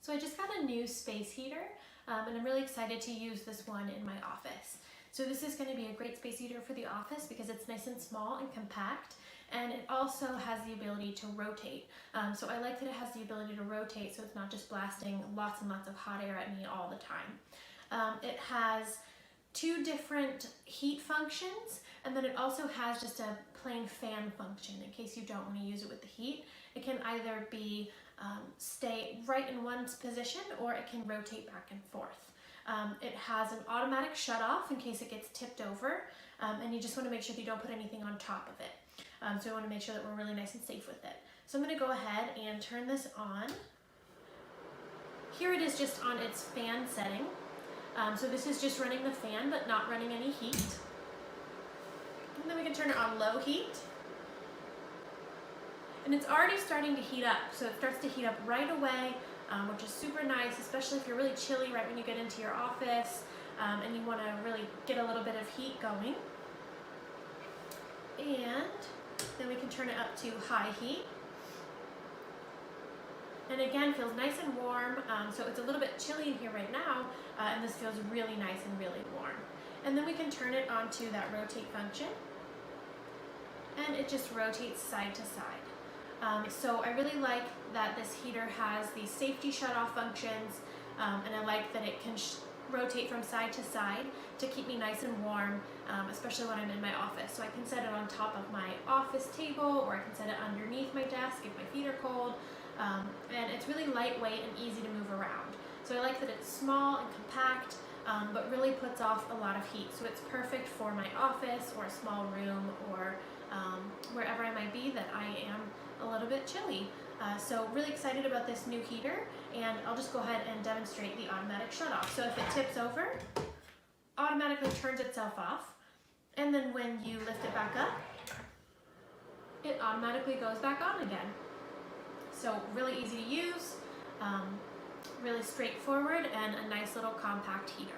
So I just got a new space heater and I'm really excited to use this one in my office. So this is going to be a great space heater for the office because it's nice and small and compact, and it also has the ability to rotate. So I like that it has the ability to rotate so it's not just blasting lots and lots of hot air at me all the time. It has two different heat functions, and then it also has just a plain fan function in case you don't want to use it with the heat. It can either be stay right in one position, or it can rotate back and forth. It has an automatic shut off in case it gets tipped over, and you just want to make sure that you don't put anything on top of it. So we want to make sure that we're really nice and safe with it. So I'm going to go ahead and turn this on. Here it is just on its fan setting. So this is just running the fan but not running any heat. And then we can turn it on low heat. And it's already starting to heat up, so it starts to heat up right away, which is super nice, especially if you're really chilly right when you get into your office and you want to really get a little bit of heat going. And then we can turn it up to high heat. And again, feels nice and warm, so it's a little bit chilly in here right now, and this feels really nice and really warm. And then we can turn it onto that rotate function, and it just rotates side to side. So I really like that this heater has these safety shut-off functions, and I like that it can rotate from side to side to keep me nice and warm, especially when I'm in my office. So I can set it on top of my office table, or I can set it underneath my desk if my feet are cold, and it's really lightweight and easy to move around. So I like that it's small and compact, but really puts off a lot of heat. So it's perfect for my office or a small room, or wherever I might be that I am a little bit chilly. So really excited about this new heater, and I'll just go ahead and demonstrate the automatic shut off. So if it tips over, automatically turns itself off, and then when you lift it back up, it automatically goes back on again. So really easy to use, really straightforward, and a nice little compact heater.